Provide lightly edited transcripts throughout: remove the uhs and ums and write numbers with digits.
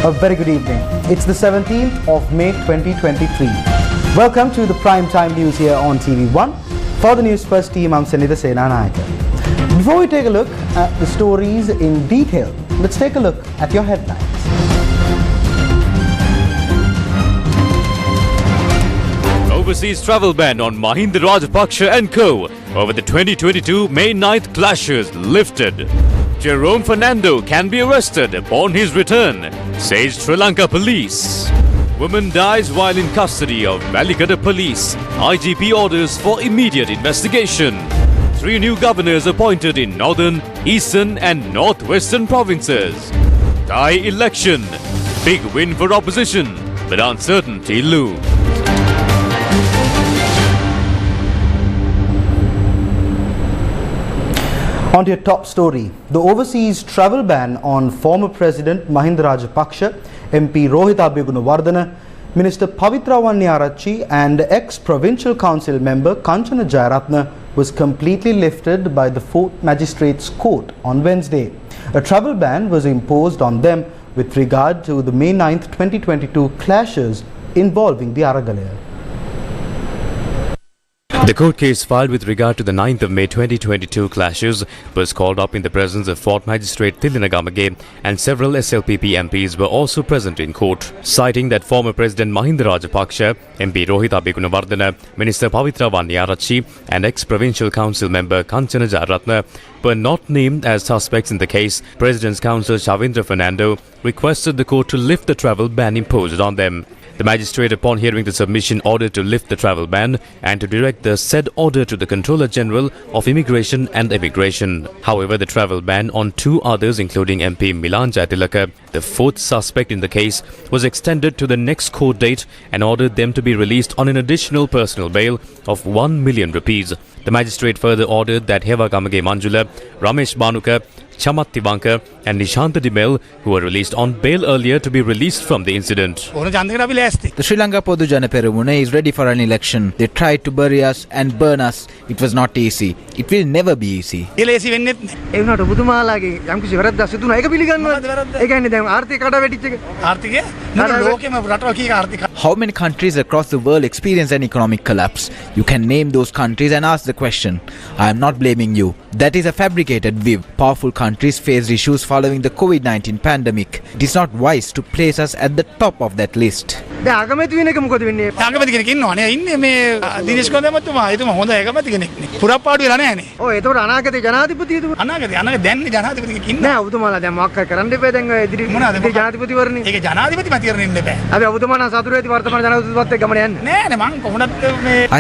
A very good evening. It's the 17th of May 2023. Welcome to the Prime Time News here on TV1. For the News First team, I'm Sanitha Senanayake. Before we take a look at the stories in detail, let's take a look at your headlines. Overseas travel ban on Mahinda Rajapaksa and co. over the 2022 May 9th clashes lifted. Jerome Fernando can be arrested upon his return, says Sri Lanka police. Woman dies while in custody of Malikada police. IGP orders for immediate investigation. 3 new governors appointed in northern, eastern and northwestern provinces. Thai election. Big win for opposition, but uncertainty looms. On to your top story. The overseas travel ban on former President Mahinda Rajapaksa, MP Rohita Begunawardena, Minister Pavitra Wanyarachchi and ex-provincial council member Kanchana Jayaratne was completely lifted by the 4th Magistrates Court on Wednesday. A travel ban was imposed on them with regard to the May 9th, 2022 clashes involving the Aragalaya. The court case filed with regard to the 9th of May 2022 clashes was called up in the presence of 4th Magistrate Tillinagamage, and several SLPP MPs were also present in court, citing that former President Mahinda Rajapaksa, MP Rohita Begunawardena, Minister Pavitra Wanyarachchi and ex-provincial council member Kanchana Jayaratne were not named as suspects in the case. President's counsel Shavindra Fernando requested the court to lift the travel ban imposed on them. The magistrate, upon hearing the submission, ordered to lift the travel ban and to direct the said order to the Controller General of Immigration and Immigration. However, the travel ban on 2 others, including MP Milan Jayatilaka, the 4th suspect in the case, was extended to the next court date and ordered them to be released on an additional personal bail of 1 million rupees. The magistrate further ordered that Heva Gamage Manjula, Ramesh Banuka, Chamat Tivanka and Nishanta Dimel, who were released on bail earlier, to be released from the incident. The Sri Lanka Podujana Peramuna is ready for an election. They tried to bury us and burn us. It was not easy. It will never be easy. How many countries across the world experience an economic collapse? You can name those countries and ask the question. I am not blaming you. That is a fabricated view. Powerful countries faced issues following the COVID-19 pandemic. It is not wise to place us at the top of that list. I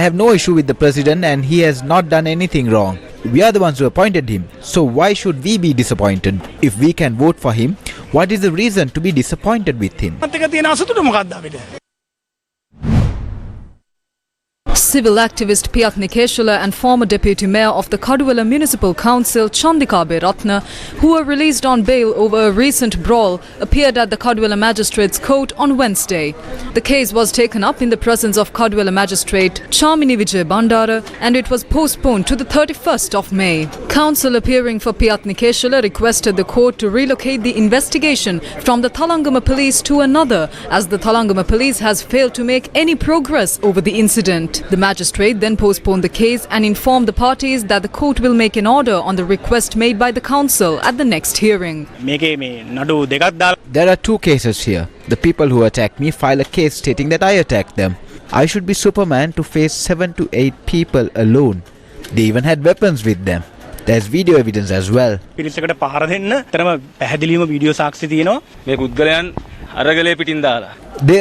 have no issue with the president and he has not done anything wrong. We are the ones who appointed him. So why should we be disappointed? If we can vote for him, what is the reason to be disappointed with him? Civil activist Piyat Nikeshula and former deputy mayor of the Kaduwala Municipal Council Chandikabe Ratna, who were released on bail over a recent brawl, appeared at the Kaduwala Magistrates Court on Wednesday. The case was taken up in the presence of Kaduwala Magistrate Chamini Vijay Bandara and it was postponed to the 31st of May. Counsel appearing for Piyat Nikeshula requested the court to relocate the investigation from the Thalangama police to another, as the Thalangama police has failed to make any progress over the incident. The magistrate then postponed the case and informed the parties that the court will make an order on the request made by the council at the next hearing. There are 2 cases here. The people who attacked me file a case stating that I attacked them. I should be Superman to face 7 to 8 people alone. They even had weapons with them. There's video evidence as well. They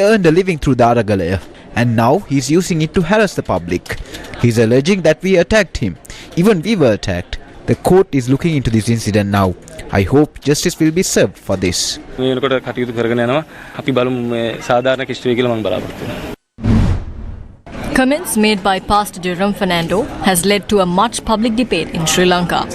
earned a living through the Aragalaya, and now he's using it to harass the public. He's alleging that we attacked him. Even we were attacked. The court is looking into this incident now. I hope justice will be served for this. Comments made by Pastor Jerome Fernando has led to a much public debate in Sri Lanka.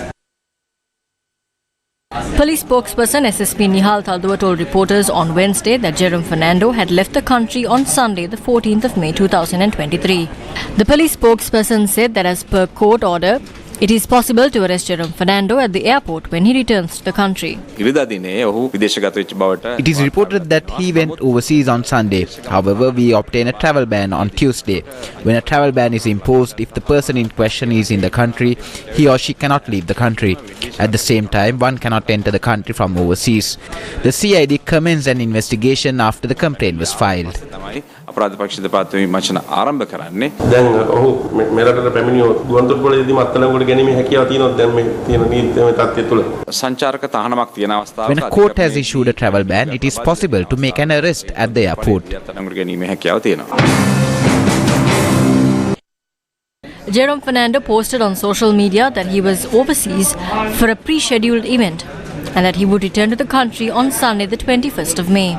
Police spokesperson SSP Nihal Talduwa told reporters on Wednesday that Jerome Fernando had left the country on Sunday, the 14th of May 2023. The police spokesperson said that as per court order, It is possible to arrest Jerome Fernando at the airport when he returns to the country. It is reported that he went overseas on Sunday. However, we obtained a travel ban on Tuesday. When a travel ban is imposed, if the person in question is in the country, he or she cannot leave the country. At the same time, one cannot enter the country from overseas. The CID commenced an investigation after the complaint was filed. අපරාධ පක්ෂ දෙපාර්තමේන්තුවේ මචන ආරම්භ කරන්නේ දැන් ඔහු මෙරටට පැමිණියොත් ගුවන්තොටුපළේදී මත්තලංගොඩ ගැනීමේ හැකියාව තියෙනවද දැන් මේ තියෙන නීතිමය තත්ත්වය තුළ සංචාරක තහනමක් තියෙන අවස්ථාවක When a court has issued a travel ban, it is possible to make an arrest at the airport. මත්තලංගොඩ ගැනීමේ හැකියාව තියෙනවා. Jerome Fernando posted on social media that he was overseas for a pre-scheduled event and that he would return to the country on Sunday the 21st of May.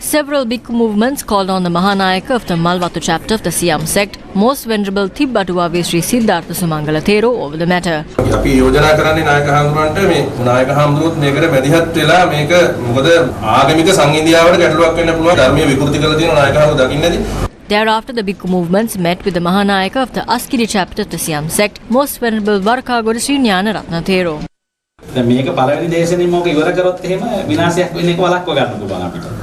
Several big movements called on the Mahanayaka of the Malwatu chapter of the Siam sect, Most Venerable Tibbatuwa Sri Siddhartha Sumangala Thero, over the matter. අපි යෝජනා කරන්නේ නායක හාමුදුරන්ට මේ නායක හාමුදුරුවොත් මේකට මැදිහත් වෙලා මේක මොකද ආගමික සංහිඳියාවට ගැටලුවක් වෙන්න පුළුවන් ධර්මීය විකෘති කරලා තියෙන නායක හාමුදුරුවෝ දකින්නේදී. Thereafter, the big movements met with the Mahanayaka of the Askiri chapter of the Siam sect, Most Venerable Varkagoda Sri ஞான Ratna Thero. දැන් මේක පළවෙනි දේශනේ මොකද ඉවර කරොත් එහෙම විනාශයක් වෙන එක වළක්ව ගන්න පුළුවන් අපිට.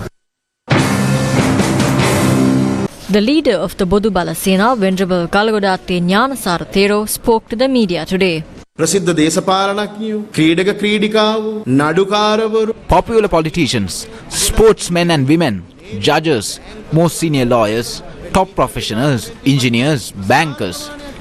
The leader of the Bodu Bala Sena, Venerable Kalagodatte Gnanasara Thero, spoke to the media today. ප්‍රසිද්ධ දේශපාලනඥයෝ ක්‍රීඩක ක්‍රීඩිකාවෝ නඩුකාරවරු Popular politicians, sportsmen and women, judges, most senior lawyers, top professionals, engineers, bankers.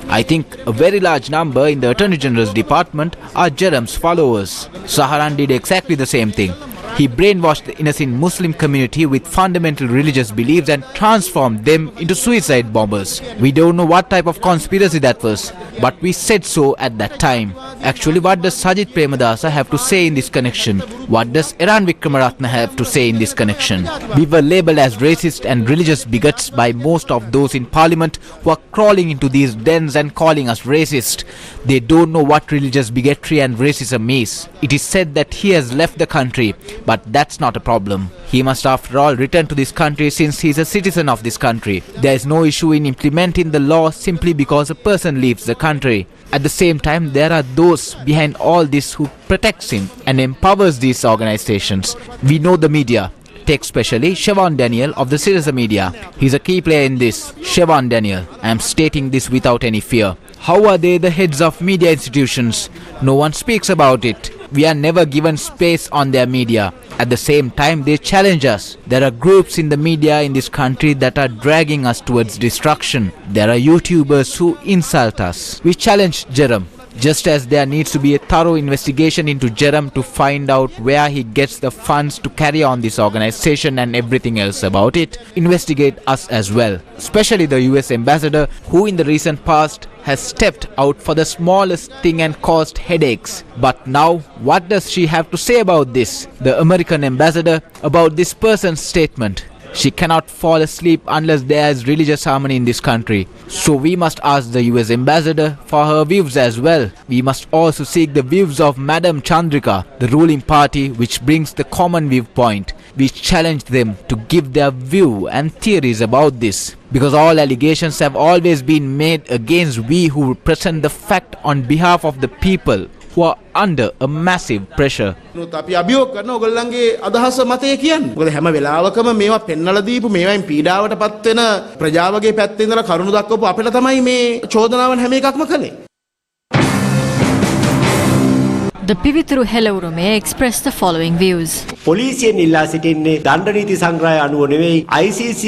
I think a very large number in the Attorney General's department are Jerome's followers. Saharan did exactly the same thing. He brainwashed the innocent Muslim community with fundamental religious beliefs and transformed them into suicide bombers. We don't know what type of conspiracy that was, but we said so at that time. Actually, what does Sajid Premadasa have to say in this connection? What does Iran Vikramaratne have to say in this connection? We were labelled as racist and religious bigots by most of those in parliament who are crawling into these dens and calling us racist. They don't know what religious bigotry and racism is. It is said that he has left the country, but that's not a problem. He must after all return to this country since he is a citizen of this country. There is no issue in implementing the law simply because a person leaves the country. At the same time, there are those behind all this who protects him and empowers these organizations. We know the media. Take specially Siobhan Daniel of the Citizen Media. He's a key player in this. Siobhan Daniel. I am stating this without any fear. How are they the heads of media institutions? No one speaks about it. We are never given space on their media. At the same time, they challenge us. There are groups in the media in this country that are dragging us towards destruction. There are YouTubers who insult us. We challenge Jerome. Just as there needs to be a thorough investigation into Jerome to find out where he gets the funds to carry on this organization and everything else about it, investigate us as well. Especially the US ambassador who in the recent past has stepped out for the smallest thing and caused headaches. But now, what does she have to say about this? The American ambassador about this person's statement. She cannot fall asleep unless there is religious harmony in this country. So we must ask the US ambassador for her views as well. We must also seek the views of Madam Chandrika, the ruling party which brings the common viewpoint. We challenge them to give their view and theories about this. Because all allegations have always been made against we who represent the fact on behalf of the people who are under a massive pressure. අපි අභියෝග කරන ඔයගොල්ලන්ගේ අදහස මතය කියන්න. මොකද හැම වෙලාවකම මේවා පෙන්නලා දීපු මේවායින් පීඩාවටපත් වෙන ප්‍රජාවගේ පැත්තේ ඉඳලා කරුණු දක්වපු අපිට තමයි මේ චෝදනාවන් හැම එකක්ම කළේ. The Pivituru Helaurume expressed the following views. පොලිසියෙන් ඉල්ලා සිටින්නේ දණ්ඩ නීති සංග්‍රහය අනුව නෙවෙයි ICC.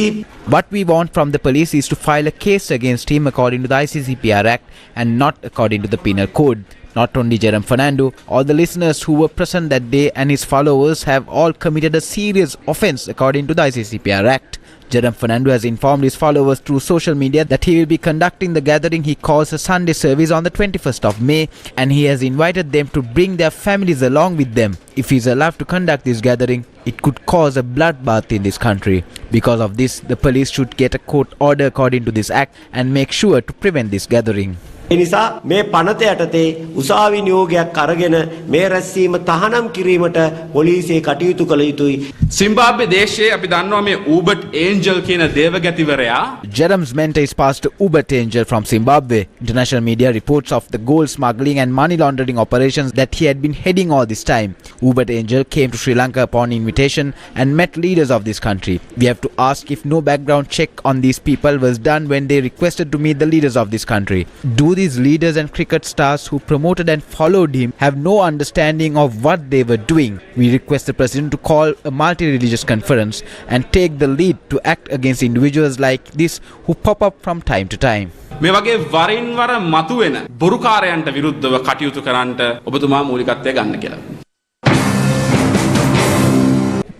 What we want from the police is to file a case against him according to the ICCPR Act and not according to the Penal Code. Not only Jerome Fernando, all the listeners who were present that day and his followers have all committed a serious offence according to the ICCPR Act. Jerome Fernando has informed his followers through social media that he will be conducting the gathering he calls a Sunday service on the 21st of May, and he has invited them to bring their families along with them. If he is allowed to conduct this gathering, it could cause a bloodbath in this country. Because of this, the police should get a court order according to this act and make sure to prevent this gathering. එනිසා මේ පනත යටතේ උසාවි නියෝගයක් අරගෙන මේ රැස්වීම තහනම් කිරීමට පොලිසිය කටයුතු කළ යුතුයි. සිම්බාබ්වේ දේශයේ අපි දන්නවා මේ ඌබට් ඒන්ජල් කියන දේවගතිවරයා. Jerem's mentor is Pastor Ubert Angel from Zimbabwe. International media reports of the gold smuggling and money laundering operations that he had been heading all this time. Ubert Angel came to Sri Lanka upon invitation and met leaders of this country. We have to ask if no background check on these people was done when they requested to meet the leaders of this country. Do these leaders and cricket stars who promoted and followed him have no understanding of what they were doing? We request the president to call a multi-religious conference and take the lead to act against individuals like this who pop up from time to time. මේ වගේ වරින් වර මතුවෙන බොරුකාරයන්ට විරුද්ධව කටයුතු කරන්නට ඔබතුමා මූලිකත්වය ගන්න කියලා.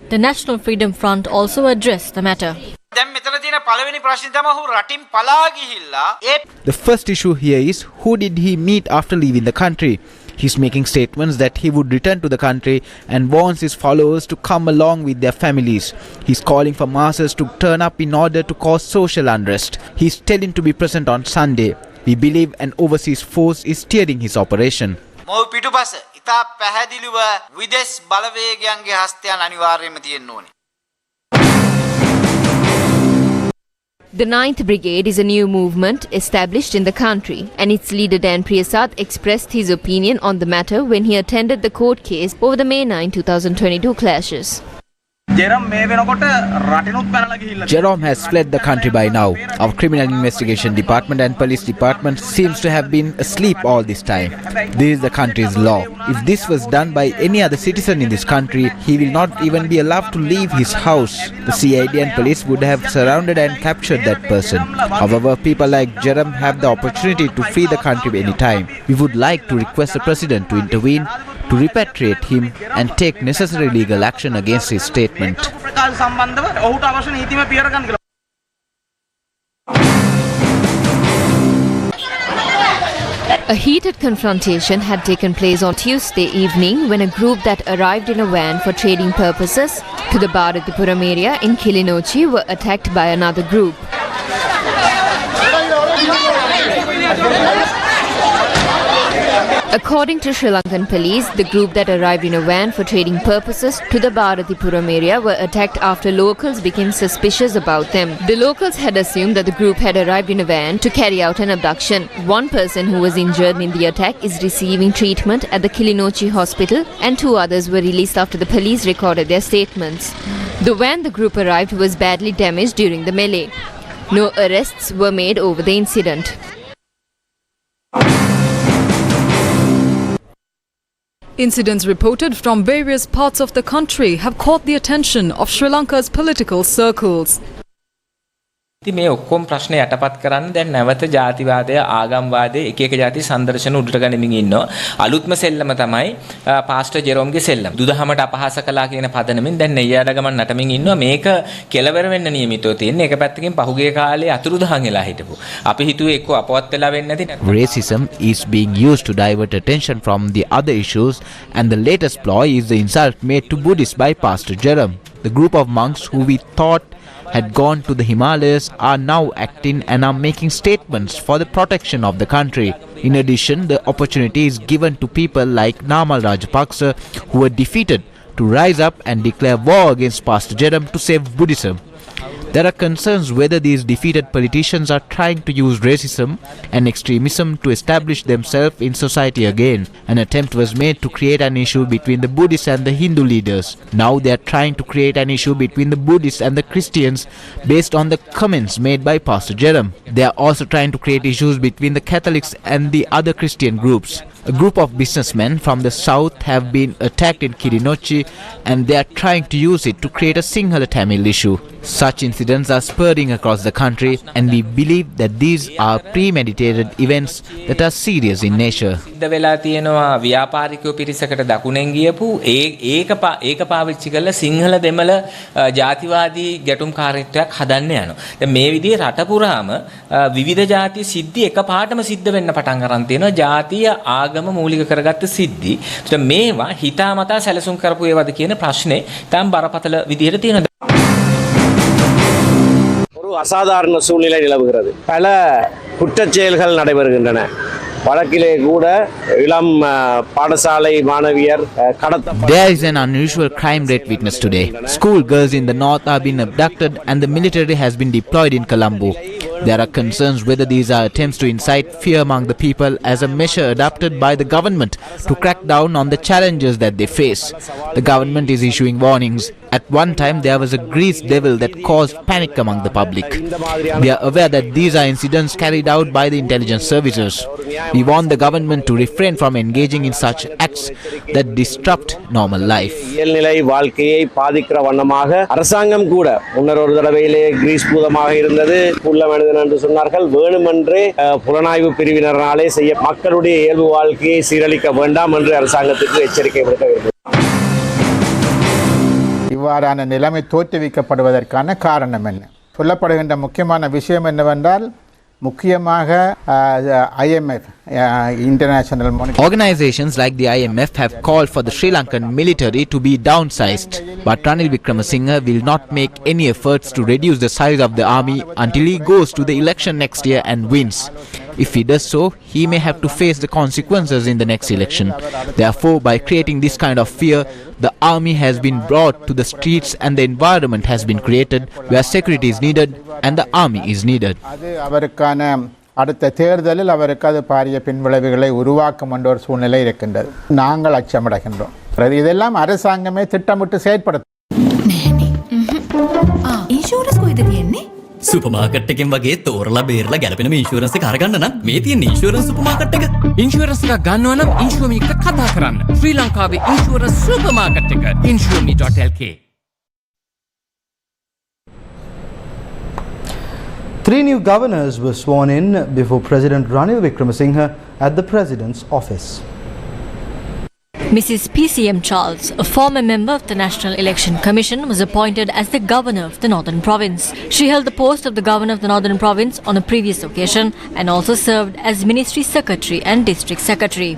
The National Freedom Front also addressed the matter. The first issue here is who did he meet after leaving the country? He's making statements that he would return to the country and warns his followers to come along with their families. He's calling for masses to turn up in order to cause social unrest. He's telling to be present on Sunday. We believe an overseas force is steering his operation. ඉතා පැහැදිලිව විදේශ බලවේගයන්ගේ හස්තයන් අනිවාර්යයෙන්ම තියෙන්න ඕනේ. The 9th Brigade is a new movement established in the country, and its leader Dan Priyasad expressed his opinion on the matter when he attended the court case over the May 9, 2022 clashes. Jerome has fled the country by now. Our criminal investigation department and police department seems to have been asleep all this time. This is the country's law. If this was done by any other citizen in this country, he will not even be allowed to leave his house. The CID and police would have surrounded and captured that person. However, people like Jerome have the opportunity to flee the country anytime. We would like to request the president to intervene, to repatriate him and take necessary legal action against his statement. A heated confrontation had taken place on Tuesday evening when a group that arrived in a van for trading purposes to the Bharathipuram area in Kilinochchi were attacked by another group. According to Sri Lankan police, the group that arrived in a van for trading purposes to the Bharathipuram area were attacked after locals became suspicious about them. The locals had assumed that the group had arrived in a van to carry out an abduction. One person who was injured in the attack is receiving treatment at the Kilinochchi hospital, and 2 others were released after the police recorded their statements. The van the group arrived was badly damaged during the melee. No arrests were made over the incident. Incidents reported from various parts of the country have caught the attention of Sri Lanka's political circles. ඉතින් මේ ඔක්කොම ප්‍රශ්න යටපත් කරන්න දැන් නැවත ජාතිවාදය ආගම්වාදය එක එක ಜಾති සංදර්ශන උඩට ගනිමින් ඉන්නවා. අලුත්ම සෙල්ලම තමයි පාස්ටර් ජෙරෝම්ගේ සෙල්ලම. දුදහමට අපහාස කළා කියන පදනමින් දැන් නෙయ్యాඩ ගමන් නටමින් ඉන්නවා. මේක කෙලවර වෙන්න නියමිතව තියෙන. එක පැත්තකින් පහුගිය කාලේ අතුරුදහන් වෙලා හිටපු. අපි හිතුවේ එක්ක අපවත් වෙලා වෙන්නේ නැති. Racism is being used to divert attention from the other issues, and the latest ploy is the insult made to Buddhists by Pastor Jerome. The group of monks who we thought had gone to the Himalayas are now acting and are making statements for the protection of the country. In addition, the opportunity is given to people like Namal Rajapaksa, who were defeated, to rise up and declare war against Pastor Jerome to save Buddhism. There are concerns whether these defeated politicians are trying to use racism and extremism to establish themselves in society again. An attempt was made to create an issue between the Buddhists and the Hindu leaders. Now they are trying to create an issue between the Buddhists and the Christians based on the comments made by Pastor Jerome. They are also trying to create issues between the Catholics and the other Christian groups. A group of businessmen from the south have been attacked in Kilinochchi, and they are trying to use it to create a Sinhala Tamil issue. Such incidents are spurring across the country, and we believe that these are premeditated events that are serious in nature. වෙලා තියෙනවා ව්‍යාපාරිකයෝ පිරිසකට දකුණෙන් ගියපු ඒක පාවිච්චි කරලා සිංහල දෙමළ ජාතිවාදී ගැටුම්කාරීත්වයක් හදන්න යනවා. දැන් මේ විදිහේ රට පුරාම විවිධ ಜಾති සිද්ධි එකපාරටම සිද්ධ වෙන්න පටන් ගන්න තියෙනවා. ජාතිය ආගම මූලික කරගත්ත සිද්ධි. ඒත් මේවා හිතාමතා සැලසුම් කරපු ඒවාද කියන ප්‍රශ්නේ තම බරපතල විදිහට තියෙනවා. அசாதாரண சூழ்நிலை நிலவுகிறது. பல குற்றச் செயல்கள் நடைபெறுகின்றன. வழக்கிலே கூட இளம் பாடசாலை மாணவியர் கடத்தப்பட்ட. There is an unusual crime rate witnessed today. School girls in the north are being abducted and the military has been deployed in Colombo. There are concerns whether these are attempts to incite fear among the people as a measure adopted by the government to crack down on the challenges that they face. The government is issuing warnings. At one time there was a grease devil that caused panic among the public. We are aware that these are incidents carried out by the intelligence services. We want the government to refrain from engaging in such acts that disrupt normal life. இயல்நிலை வாழ்க்கையை பாதிக்கிற வண்ணமாக அரசாங்கம் கூட முன்னர் ஒரு தடவையிலே Greece பூதமாக இருந்தது. புள்ள மனிதன் என்று சொன்னார்கள். வேணுமென்றே புலனாய்வு பிரிவினராலே செய்ய மக்களுடைய இயல்பு வாழ்க்கையை சீரழிக்க வேண்டாம் என்று அரசாங்கத்துக்கு எச்சரிக்கை விடுக்க வேண்டும். இவ்வாறான நிலைமை தோற்றுவிக்கப்படுவதற்கான காரணம் என்ன? சொல்லப்படுகின்ற முக்கியமான விஷயம் என்னவென்றால் முக்கியமாக IMF, International Monetary. Organizations like the IMF have called for the Sri Lankan military to be downsized, but Ranil Wickremesinghe will not make any efforts to reduce the size of the army until he goes to the election next year and wins. If he does so, he may have to face the consequences in the next election. Therefore, by creating this kind of fear, the army has been brought to the streets and the environment has been created where security is needed and the army is needed. அது அவருக்கான அடுத்த தேர்தலில் அவருக்கு அது பாரிய பின்விளைவுகளை உருவாக்கும் என்ற ஒரு சூழ்நிலை இருக்கின்றது. நாங்கள் அச்சமடைகின்றோம். இதெல்லாம் அரசாங்கமே திட்டமிட்டு செயற்படுத்தும். ඉන්ෂුරන්ස් කොයිද තියෙන්නේ? සුපර් මාකට් එකෙන් වගේ තෝරලා බේරලා ගැලපෙන මේ ඉන්ෂුරන්ස් එක අරගන්න නම් මේ තියෙන ඉන්ෂුරන්ස් සුපර් මාකට් එක. ඉන්ෂුරන්ස් එක ගන්නවා නම් ඉන්ෂුරමි එක්ක කතා කරන්න. ශ්‍රී ලංකාවේ ඉන්ෂුරන්ස් සුපර් මාකට් එක insurme.lk. 3 new governors were sworn in before President Ranil Wickremesinghe at the President's office. Mrs. PCM Charles, a former member of the National Election Commission, was appointed as the Governor of the Northern Province. She held the post of the Governor of the Northern Province on a previous occasion and also served as Ministry Secretary and District Secretary.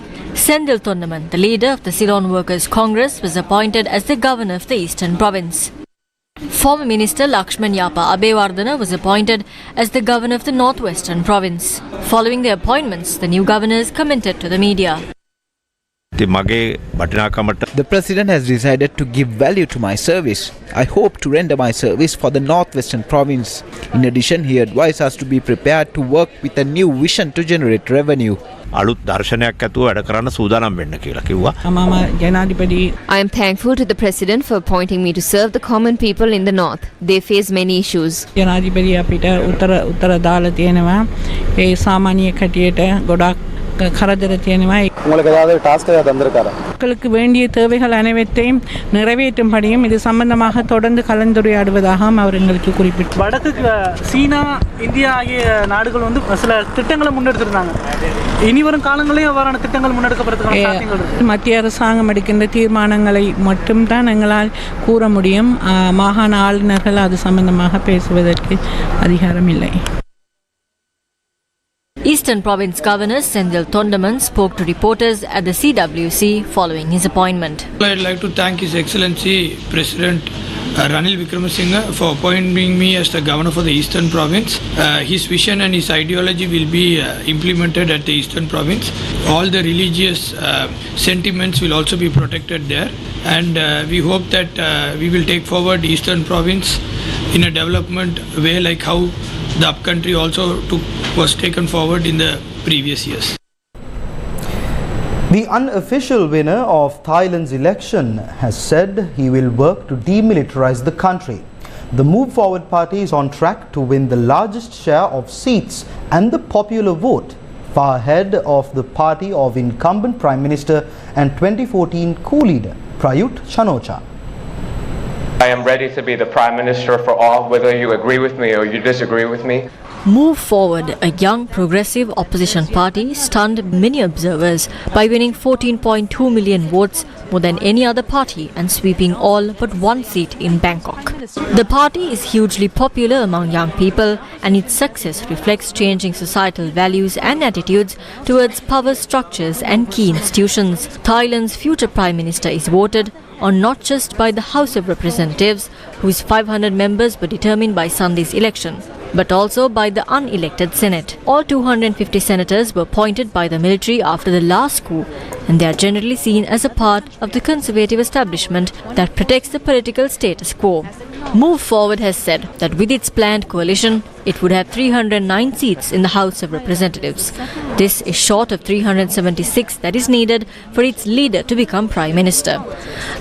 Sendil Thondaman, the leader of the Ceylon Workers' Congress, was appointed as the Governor of the Eastern Province. Former Minister Lakshman Yapa Abewardena was appointed as the Governor of the Northwestern Province. Following the appointments, the new governors commented to the media. The President has decided to give value to my service. I hope to render my service for the Northwestern Province. In addition, he advised us to be prepared to work with a new vision to generate revenue. අලුත් දර්ශනයක් ඇතුව වැඩ කරන්න සූදානම් වෙන්න කියලා කිව්වා. I am thankful to the President for appointing me to serve the common people in the North. They face many issues. ජනාධිපති අපිට උත්තර දාලා තියෙනවා. ඒ සාමාන්‍ය කටියට ගොඩක් කරදර තියෙනවා. உங்களுக்கு ஏதாவது டாஸ்க் ஏதாவது தந்திருக்காரா? மக்களுக்கு வேண்டிய தேவைகள் அனைத்தையும் நிறைவேற்றும்படியும் இது சம்பந்தமாக தொடர்ந்து கலந்துரையாடுவதாகவும் அவர் எங்களுக்கு குறிப்பிட்டார். வடக்கு சீனா, இந்தியா ஆகிய நாடுகள் வந்து சில திட்டங்களை முன்னெடுத்திருந்தாங்க. இனி வரும் காலங்களிலும் அவ்வாறான திட்டங்கள் முன்னெடுக்கப்படுறதுக்கான சாத்தியங்கள் இருக்கு. மத்திய அரசாங்கம் எடுக்கின்ற தீர்மானங்களை மட்டும்தான் எங்களால் கூற முடியும். மாகாண ஆளுநர்கள் அது சம்பந்தமாக பேசுவதற்கு அதிகாரம் இல்லை. Eastern Province Governor Sendil Thondaman spoke to reporters at the CWC following his appointment. I'd like to thank His Excellency President Ranil Wickremesinghe for appointing me as the Governor for the Eastern Province. His vision and his ideology will be implemented at the Eastern Province. All the religious sentiments will also be protected there, and we hope that we will take forward Eastern Province in a development way like how the upcountry also was taken forward in the previous years. The unofficial winner of Thailand's election has said he will work to demilitarize the country. The Move Forward party is on track to win the largest share of seats and the popular vote, far ahead of the party of incumbent Prime Minister and 2014 coup leader Prayut Chan-o-cha. I am ready to be the Prime Minister for all, whether you agree with me or you disagree with me. Move Forward, a young progressive opposition party, stunned many observers by winning 14.2 million votes, more than any other party, and sweeping all but one seat in Bangkok. The party is hugely popular among young people, and its success reflects changing societal values and attitudes towards power structures and key institutions. Thailand's future Prime Minister is voted on not just by the House of Representatives, whose 500 members were determined by Sunday's election, but also by the unelected Senate. All 250 senators were appointed by the military after the last coup, and they are generally seen as a part of the conservative establishment that protects the political status quo. Move Forward has said that with its planned coalition, it would have 309 seats in the House of Representatives. This is short of 376 that is needed for its leader to become Prime Minister.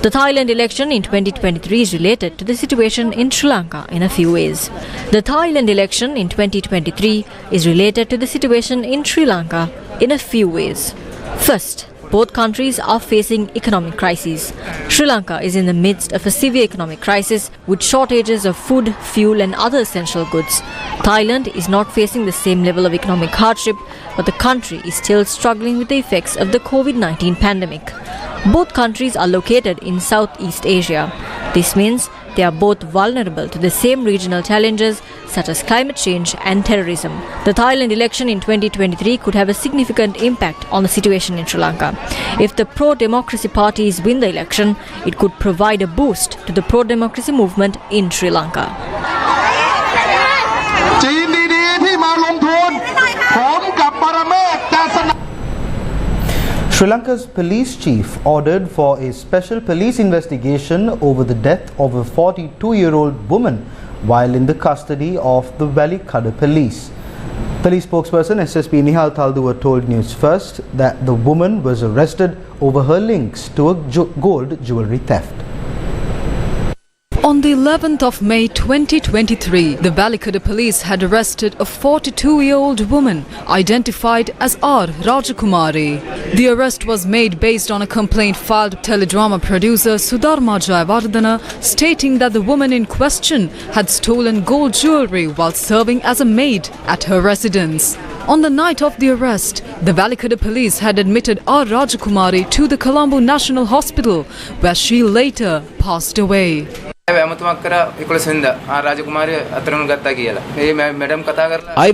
The Thailand election in 2023 is related to the situation in Sri Lanka in a few ways. The Thailand election in 2023 is related to the situation in Sri Lanka in a few ways. First, both countries are facing economic crises. Sri Lanka is in the midst of a severe economic crisis with shortages of food, fuel and other essential goods. Thailand is not facing the same level of economic hardship, but the country is still struggling with the effects of the COVID-19 pandemic. Both countries are located in Southeast Asia. This means they are both vulnerable to the same regional challenges such as climate change and terrorism. The Thailand election in 2023 could have a significant impact on the situation in Sri Lanka. If the pro-democracy parties win the election, it could provide a boost to the pro-democracy movement in Sri Lanka. Sri Lanka's police chief ordered for a special police investigation over the death of a 42-year-old woman while in the custody of the Valikada police. Police spokesperson SSP Nihal Thalduwa told News First that the woman was arrested over her links to a gold jewellery theft. On the 11th of May 2023, the Valikada police had arrested a 42-year-old woman identified as R. Rajakumari. The arrest was made based on a complaint filed by teledrama producer Sudharma Jayawardena stating that the woman in question had stolen gold jewellery while serving as a maid at her residence. On the night of the arrest, the Valikada police had admitted R. Rajakumari to the Colombo National Hospital, where she later passed away. I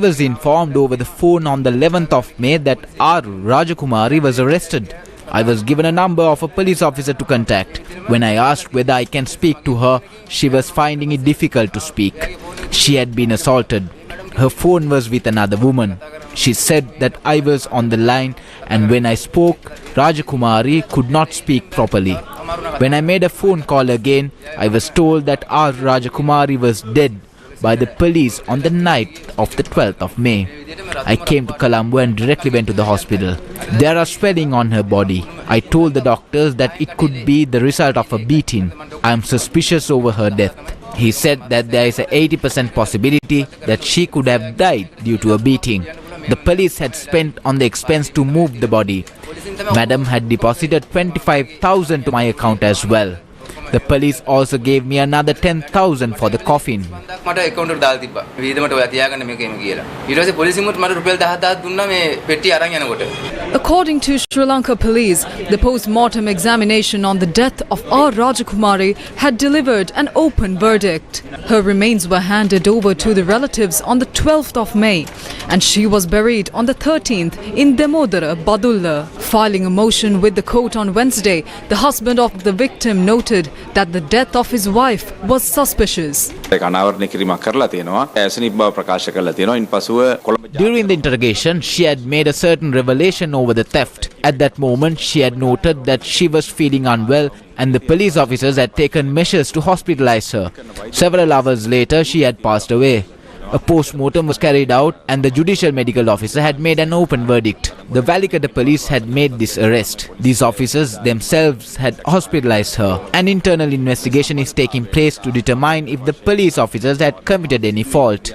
was informed over the phone on the 11th of May that R. Rajakumari was arrested. I was given a number of a police officer to contact. When I asked whether I can speak to her, she was finding it difficult to speak. She had been assaulted. Her phone was with another woman. She said that I was on the line, and when I spoke, Rajakumari could not speak properly. When I made a phone call again, I was told that R. Rajakumari was dead by the police on the night of the 12th of May. I came to Colombo and directly went to the hospital. There are swelling on her body. I told the doctors that it could be the result of a beating. I am suspicious over her death. He said that there is a 80% possibility that she could have died due to a beating. The police had spent on the expense to move the body. Madam had deposited 25,000 to my account as well. The police also gave me another 10,000 for the coffin. According to Sri Lanka police, the post-mortem examination on the death of R. Rajakumari had delivered an open verdict. Her remains were handed over to the relatives on the 12th of May, and she was buried on the 13th in Demodara, Badulla. Filing a motion with the court on Wednesday, the husband of the victim noted that the death of his wife was suspicious. During the interrogation, she had made a certain revelation over the theft. At that moment, she had noted that she was feeling unwell and the police officers had taken measures to hospitalize her. Several hours later, she had passed away. A post-mortem was carried out and the judicial medical officer had made an open verdict. The Valikada police had made this arrest. These officers themselves had hospitalized her. An internal investigation is taking place to determine if the police officers had committed any fault.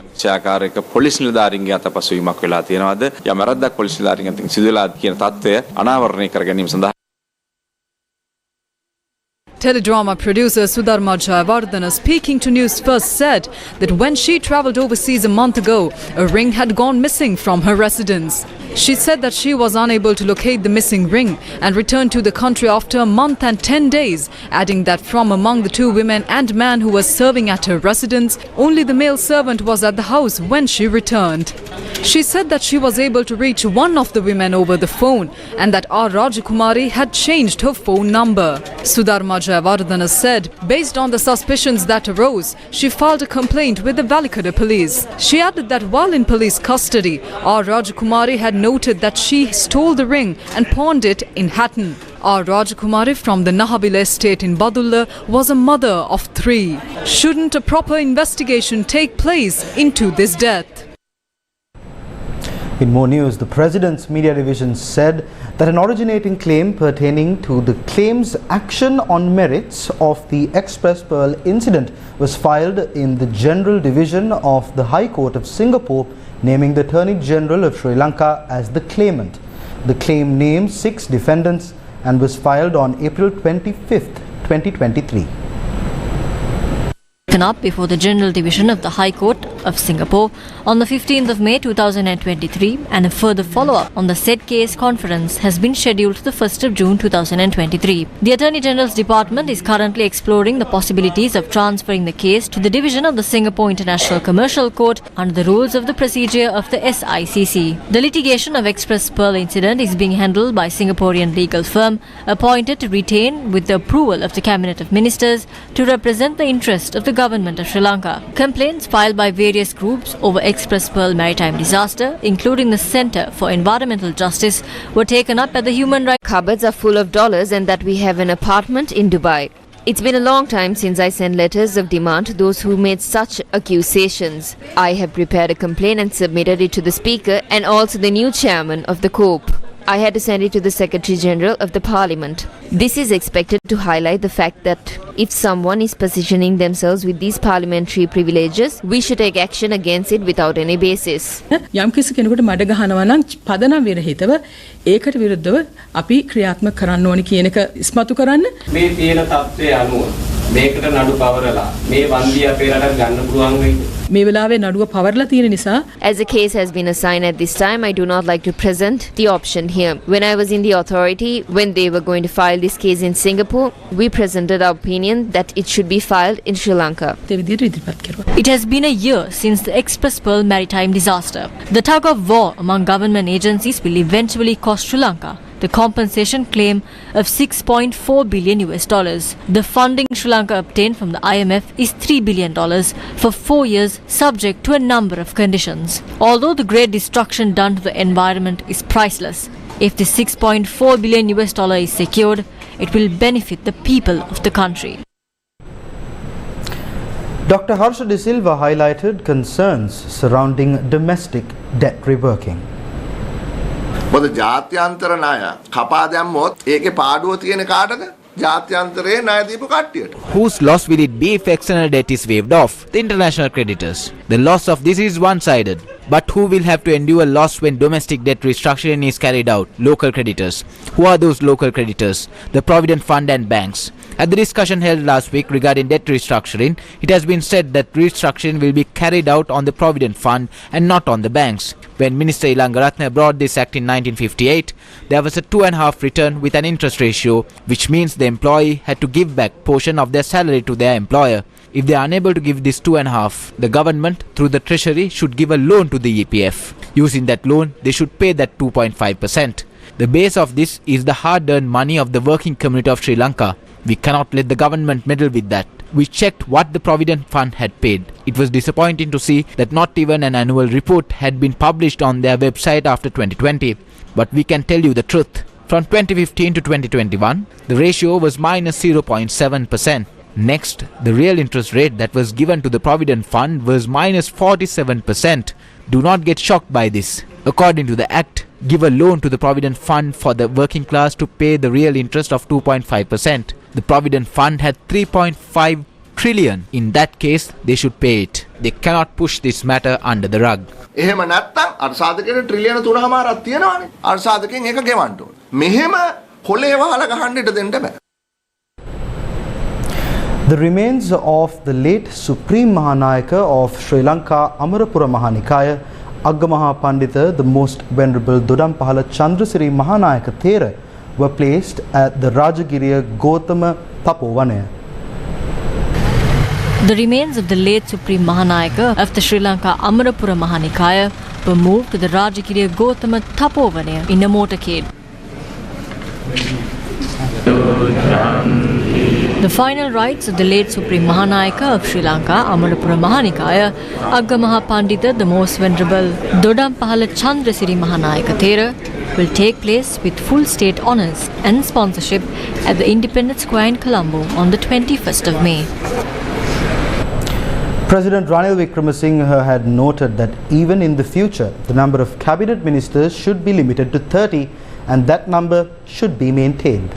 Teledrama producer Sudharma Jayawardena, speaking to News First, said that when she travelled overseas a month ago, a ring had gone missing from her residence. She said that she was unable to locate the missing ring and returned to the country after a month and 10 days, adding that from among the 2 women and man who was serving at her residence, only the male servant was at the house when she returned. She said that she was able to reach one of the women over the phone and that R. Rajakumari had changed her phone number. Sudharma Jayawardena said, based on the suspicions that arose, she filed a complaint with the Valikada police. She added that while in police custody, R. Rajakumari had noted that she stole the ring and pawned it in Hatton. R. Rajakumari from the Nahabila estate in Badulla was a mother of 3. Shouldn't a proper investigation take place into this death? In more news, the President's Media Division said that an originating claim pertaining to the claims action on merits of the Express Pearl incident was filed in the General Division of the High Court of Singapore, naming the Attorney General of Sri Lanka as the claimant. The claim named 6 defendants and was filed on April 25th, 2023. Up before the General Division of the High Court of Singapore on the 15th of May 2023, and a further follow-up on the said case conference has been scheduled to the 1st of June 2023. The Attorney General's Department is currently exploring the possibilities of transferring the case to the Division of the Singapore International Commercial Court under the rules of the procedure of the SICC. The litigation of Express Pearl incident is being handled by Singaporean legal firm appointed to retain with the approval of the Cabinet of Ministers to represent the interest of the government of Sri Lanka. Complaints filed by various groups over Express Pearl maritime disaster, including the Centre for Environmental Justice, were taken up at the Human Rights. Cupboards are full of dollars and that we have an apartment in Dubai. It's been a long time since I sent letters of demand to those who made such accusations. I have prepared a complaint and submitted it to the Speaker and also the new chairman of the COPE. I had to send it to the Secretary General of the Parliament. This is expected to highlight the fact that if someone is positioning themselves with these parliamentary privileges, we should take action against it without any basis. යම් කිසි කෙනෙකුට මඩ ගහනවා නම් පදනම් විරහිතව ඒකට විරුද්ධව අපි ක්‍රියාත්මක කරන්න ඕනි කියන එක ඉස්මතු කරන්න. මේ තියෙන තත්ත්වයේ අනුව මේකට නඩු පවරලා මේ වන්දිය අපේ රටට ගන්න පුළුවන් වෙයිද? මේ වෙලාවේ නඩුව පවරලා තියෙන නිසා. As the case has been assigned at this time, I do not like to present the option here. When I was in the authority, when they were going to file this case in Singapore, we presented our opinion that it should be filed in Sri Lanka. It has been a year since the Express Pearl maritime disaster. The tug of war among government agencies will eventually cost Sri Lanka the compensation claim of $6.4 billion. The funding Sri Lanka obtained from the IMF is $3 billion for 4 years, subject to a number of conditions. Although the great destruction done to the environment is priceless, if the $6.4 billion is secured, it will benefit the people of the country. Dr. Harsha De Silva highlighted concerns surrounding domestic debt reworking. මොකද ජාත්‍යන්තර ණය කපා දැම්මොත් ඒකේ පාඩුව තියෙන කාටද? ජාත්‍යන්තරයේ ණය දීපු කට්ටියට. Whose loss will it be if external debt is waived off? The international creditors. The loss of this is one-sided. But who will have to endure loss when domestic debt restructuring is carried out? Local creditors. Who are those local creditors? The Provident Fund and banks. At the discussion held last week regarding debt restructuring, it has been said that restructuring will be carried out on the Provident Fund and not on the banks. When Minister Ilangaratne brought this act in 1958, there was a 2.5 return with an interest ratio, which means the employee had to give back portion of their salary to their employer. If they are unable to give this 2.5, the government through the treasury should give a loan to the EPF. Using that loan, they should pay that 2.5%. The base of this is the hard-earned money of the working community of Sri Lanka. We cannot let the government meddle with that. We checked what the Provident Fund had paid. It was disappointing to see that not even an annual report had been published on their website after 2020. But we can tell you the truth. From 2015 to 2021, the ratio was minus 0.7%. Next, the real interest rate that was given to the Provident Fund was minus 47%. Do not get shocked by this. According to the Act, give a loan to the Provident Fund for the working class to pay the real interest of 2.5%. The Provident Fund had 3.5 trillion. In that case, they should pay it. They cannot push this matter under the rug. එහෙම නැත්තම් අර සාධකයේ ට්‍රිලියන 3.5ක් තියෙනවානේ. අර සාධකයෙන් එක ගෙවන්න ඕනේ. මෙහෙම කොලේ වහලා ගහන්න ඉඩ දෙන්න බෑ. The remains of the late Supreme Mahanayaka of Sri Lanka, Amarapura Mahanikaya, Aggamaha Pandita, the most venerable Dodampahala Chandrasiri Mahanayaka Thera were placed at the Rajagiriya Gautama Tapowanaya. The remains of the late Supreme Mahanayaka of the Sri Lanka Amarapura Mahanikaya were moved to the Rajagiriya Gautama Tapowanaya in a motorcade. The final rites of the late Supreme Mahanayaka of Sri Lanka, Amarapura Mahanikaya, Aggamaha Pandita, the most venerable Dodampahala Chandrasiri Mahanayaka Thera, will take place with full state honours and sponsorship at the Independence Square in Colombo on the 21st of May. President Ranil Wickremesinghe had noted that even in the future, the number of cabinet ministers should be limited to 30 and that number should be maintained.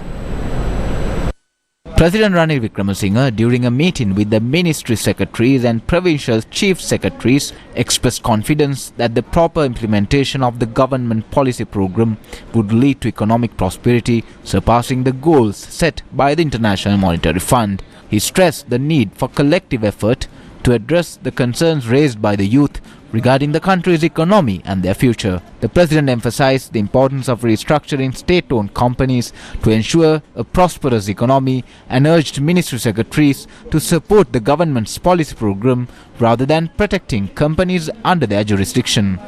President Ranil Wickremesinghe, during a meeting with the ministry secretaries and provincial chief secretaries, expressed confidence that the proper implementation of the government policy program would lead to economic prosperity, surpassing the goals set by the International Monetary Fund. He stressed the need for collective effort to address the concerns raised by the youth regarding the country's economy and their future. The President emphasized the importance of restructuring state-owned companies to ensure a prosperous economy and urged ministry secretaries to support the government's policy program rather than protecting companies under their jurisdiction.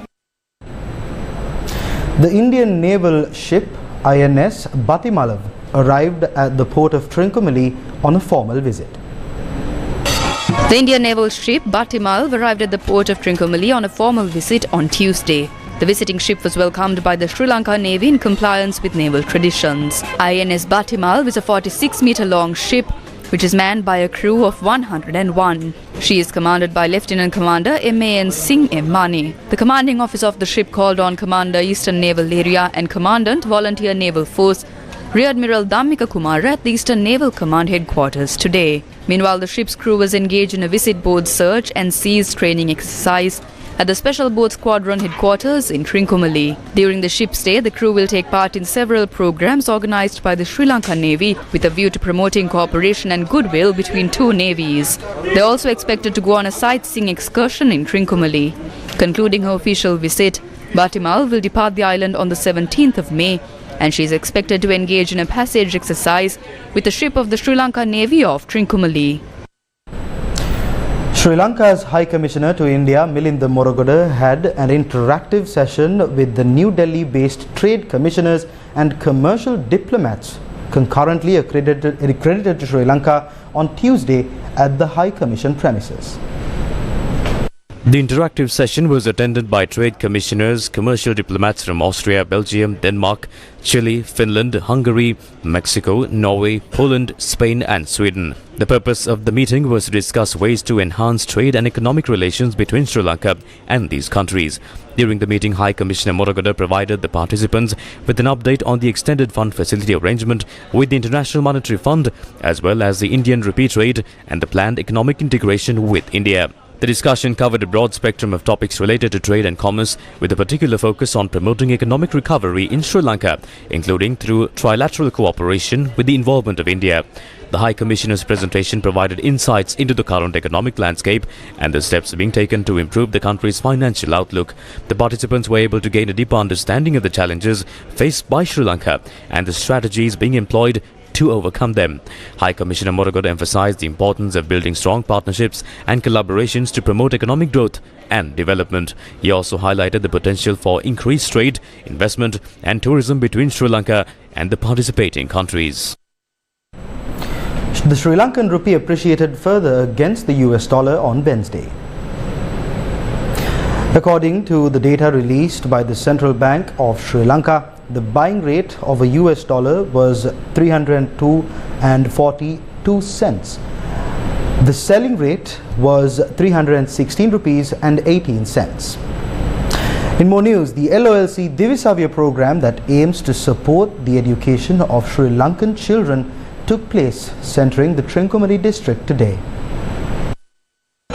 The Indian naval ship INS Batimalav arrived at the port of Trincomalee on a formal visit. The Indian naval ship Batimal arrived at the port of Trincomalee on a formal visit on Tuesday. The visiting ship was welcomed by the Sri Lanka Navy in compliance with naval traditions. INS Batimal is a 46-meter-long ship which is manned by a crew of 101. She is commanded by Lieutenant Commander M.A.N. Singh M. Mani. The commanding officer of the ship called on Commander Eastern Naval Area and Commandant Volunteer Naval Force Rear Admiral Dhammika Kumar at the Eastern Naval Command headquarters today. Meanwhile, the ship's crew was engaged in a visit boat search and seas training exercise at the Special Boat Squadron headquarters in Trincomalee. During the ship's stay, the crew will take part in several programs organized by the Sri Lanka Navy with a view to promoting cooperation and goodwill between two navies. They are also expected to go on a sightseeing excursion in Trincomalee. Concluding her official visit, Batimal will depart the island on the 17th of May, and she is expected to engage in a passage exercise with the ship of the Sri Lanka Navy off Trincomalee. Sri Lanka's High Commissioner to India, Milinda Morogoda, had an interactive session with the New Delhi-based trade commissioners and commercial diplomats concurrently accredited to Sri Lanka on Tuesday at the High Commission premises. The interactive session was attended by trade commissioners, commercial diplomats from Austria, Belgium, Denmark, Chile, Finland, Hungary, Mexico, Norway, Poland, Spain and Sweden. The purpose of the meeting was to discuss ways to enhance trade and economic relations between Sri Lanka and these countries. During the meeting, High Commissioner Morogoda provided the participants with an update on the extended fund facility arrangement with the International Monetary Fund, as well as the Indian rupee trade and the planned economic integration with India. The discussion covered a broad spectrum of topics related to trade and commerce, with a particular focus on promoting economic recovery in Sri Lanka, including through trilateral cooperation with the involvement of India. The High Commissioner's presentation provided insights into the current economic landscape and the steps being taken to improve the country's financial outlook. The participants were able to gain a deeper understanding of the challenges faced by Sri Lanka and the strategies being employed to overcome them. High Commissioner Morogoda emphasized the importance of building strong partnerships and collaborations to promote economic growth and development. He also highlighted the potential for increased trade, investment and tourism between Sri Lanka and the participating countries. The Sri Lankan rupee appreciated further against the US dollar on Wednesday. According to the data released by the Central Bank of Sri Lanka, the buying rate of a US dollar was 302.42 cents. The selling rate was 316 rupees and 18 cents. In more news, the LOLC Divisavya program that aims to support the education of Sri Lankan children took place centering the Trincomalee district today.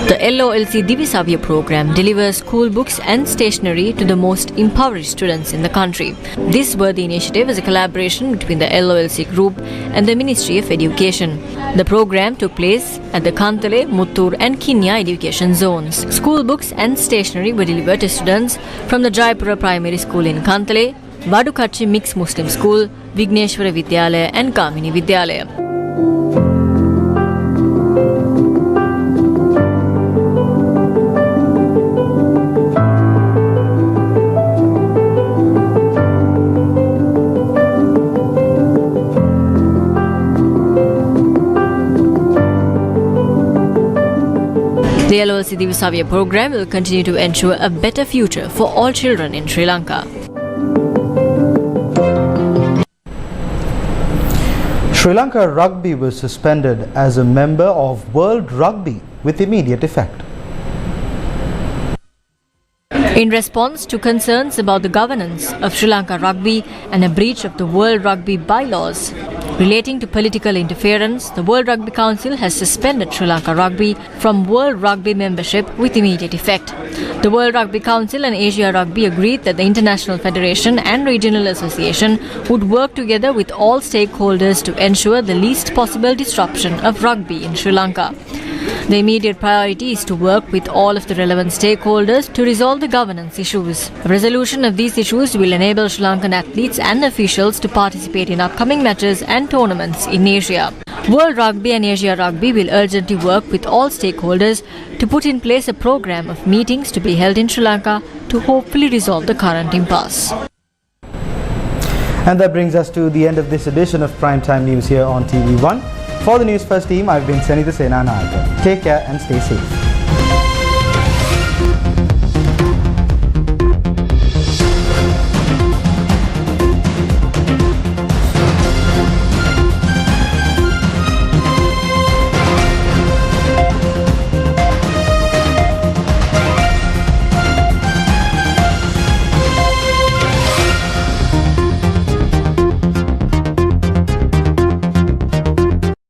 The LOLC Divisavya program delivers school books and stationery to the most impoverished students in the country. This worthy initiative is a collaboration between the LOLC group and the Ministry of Education. The program took place at the Kantale, Muttur and Kinya education zones. School books and stationery were delivered to students from the Jaipura Primary School in Kantale, Vadukachi Mixed Muslim School, Vigneshwara Vidyalaya and Kamini Vidyalaya. The LOLC Divisavya program will continue to ensure a better future for all children in Sri Lanka. Sri Lanka Rugby was suspended as a member of World Rugby with immediate effect. In response to concerns about the governance of Sri Lanka Rugby and a breach of the World Rugby bylaws relating to political interference, the World Rugby Council has suspended Sri Lanka Rugby from World Rugby membership with immediate effect. The World Rugby Council and Asia Rugby agreed that the International Federation and Regional Association would work together with all stakeholders to ensure the least possible disruption of rugby in Sri Lanka. The immediate priority is to work with all of the relevant stakeholders to resolve the governance issues. A resolution of these issues will enable Sri Lankan athletes and officials to participate in upcoming matches and tournaments in Asia. World Rugby and Asia Rugby will urgently work with all stakeholders to put in place a program of meetings to be held in Sri Lanka to hopefully resolve the current impasse. And that brings us to the end of this edition of Primetime News here on TV1. For the News First team, I've been Sanitha Senanayake. Take care and stay safe.